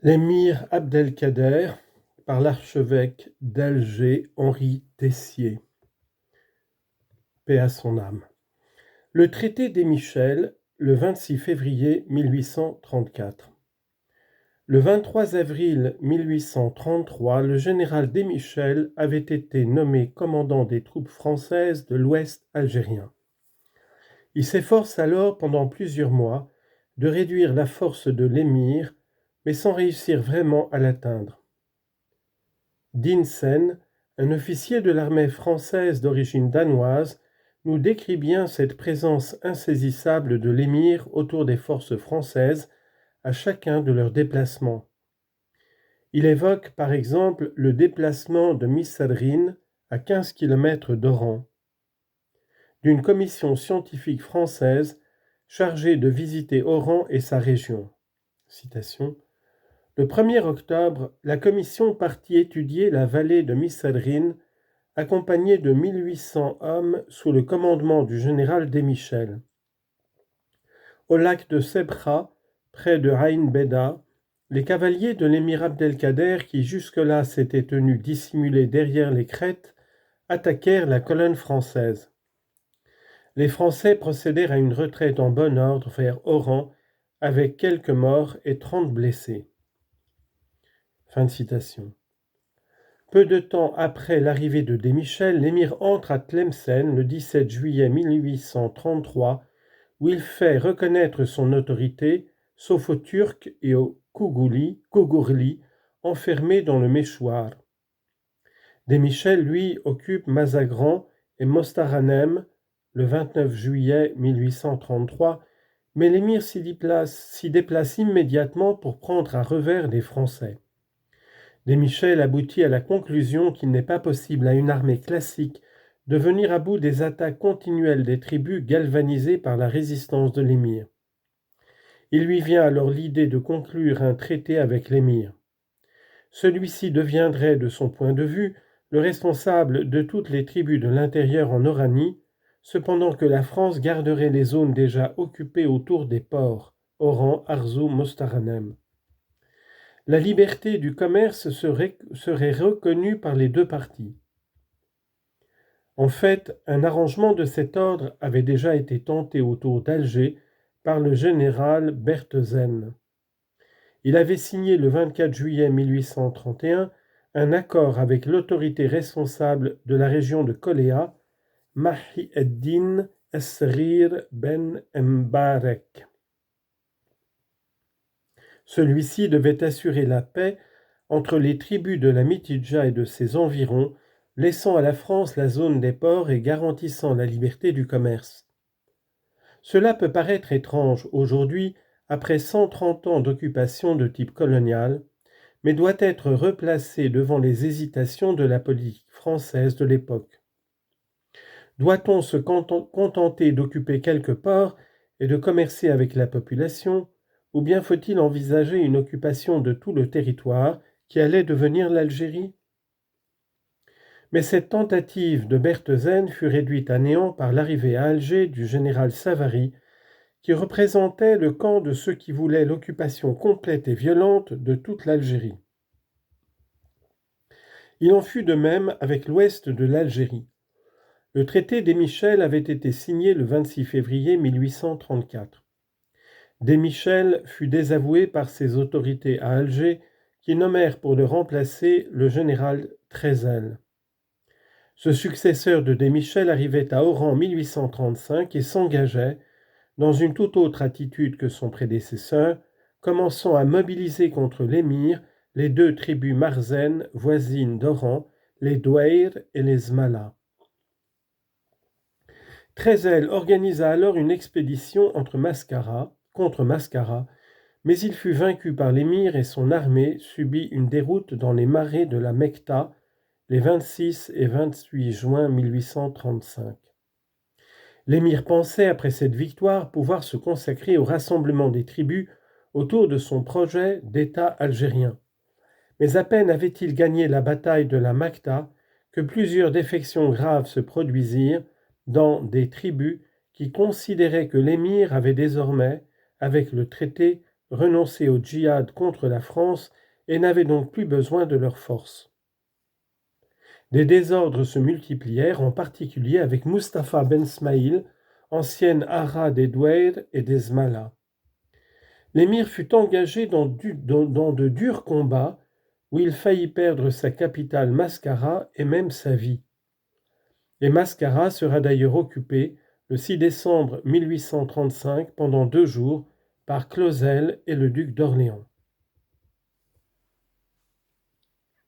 L'émir Abdelkader par l'archevêque d'Alger Henri Tessier. Paix à son âme. Le traité des Michel, le 26 février 1834. Le 23 avril 1833, le général des Michel avait été nommé commandant des troupes françaises de l'Ouest algérien. Il s'efforce alors pendant plusieurs mois de réduire la force de l'émir, mais sans réussir vraiment à l'atteindre. Dinsen, un officier de l'armée française d'origine danoise, nous décrit bien cette présence insaisissable de l'émir autour des forces françaises à chacun de leurs déplacements. Il évoque par exemple le déplacement de Missadrine à 15 km d'Oran, d'une commission scientifique française chargée de visiter Oran et sa région. Citation. Le 1er octobre, la commission partit étudier la vallée de Missadrine, accompagnée de 1800 hommes sous le commandement du général des Michel. Au lac de Sebra, près de Ain Beda, les cavaliers de l'émir Abdelkader, qui jusque-là s'étaient tenus dissimulés derrière les crêtes, attaquèrent la colonne française. Les Français procédèrent à une retraite en bon ordre vers Oran, avec quelques morts et 30 blessés. Fin de citation. Peu de temps après l'arrivée de Desmichel, l'émir entre à Tlemcen le 17 juillet 1833, où il fait reconnaître son autorité, sauf aux Turcs et aux Kougourlis, enfermés dans le Méchoir. Desmichel, lui, occupe Mazagran et Mostaranem le 29 juillet 1833, mais l'émir s'y déplace immédiatement pour prendre à revers les Français. Desmichel aboutit à la conclusion qu'il n'est pas possible à une armée classique de venir à bout des attaques continuelles des tribus galvanisées par la résistance de l'émir. Il lui vient alors l'idée de conclure un traité avec l'émir. Celui-ci deviendrait, de son point de vue, le responsable de toutes les tribus de l'intérieur en Oranie, cependant que la France garderait les zones déjà occupées autour des ports, Oran, Arzow, Mostaranem. La liberté du commerce serait reconnue par les deux parties. En fait, un arrangement de cet ordre avait déjà été tenté autour d'Alger par le général Berthesen. Il avait signé le 24 juillet 1831 un accord avec l'autorité responsable de la région de Koléa, Mahi ed-Din Esrir ben Mbarek. Celui-ci devait assurer la paix entre les tribus de la Mitidja et de ses environs, laissant à la France la zone des ports et garantissant la liberté du commerce. Cela peut paraître étrange aujourd'hui, après 130 ans d'occupation de type colonial, mais doit être replacé devant les hésitations de la politique française de l'époque. Doit-on se contenter d'occuper quelques ports et de commercer avec la population, ou bien faut-il envisager une occupation de tout le territoire qui allait devenir l'Algérie ? Mais cette tentative de Berthesen fut réduite à néant par l'arrivée à Alger du général Savary, qui représentait le camp de ceux qui voulaient l'occupation complète et violente de toute l'Algérie. Il en fut de même avec l'ouest de l'Algérie. Le traité des Michel avait été signé le 26 février 1834. Desmichel fut désavoué par ses autorités à Alger, qui nommèrent pour le remplacer le général Trezel. Ce successeur de Desmichel arrivait à Oran en 1835 et s'engageait, dans une toute autre attitude que son prédécesseur, commençant à mobiliser contre l'émir les deux tribus marzennes voisines d'Oran, les Douair et les Zmala. Trezel organisa alors une expédition contre Mascara, mais il fut vaincu par l'émir et son armée subit une déroute dans les marais de la Mekta les 26 et 28 juin 1835. L'émir pensait, après cette victoire, pouvoir se consacrer au rassemblement des tribus autour de son projet d'État algérien. Mais à peine avait-il gagné la bataille de la Mekta que plusieurs défections graves se produisirent dans des tribus qui considéraient que l'émir avait désormais, avec le traité, renoncé au djihad contre la France et n'avait donc plus besoin de leurs forces. Des désordres se multiplièrent, en particulier avec Mustapha Ben Smaïl, ancienne Ara des Douaires et des Smala. L'émir fut engagé dans de durs combats où il faillit perdre sa capitale Mascara et même sa vie. Et Mascara sera d'ailleurs occupé le 6 décembre 1835 pendant 2 jours par Clausel et le duc d'Orléans.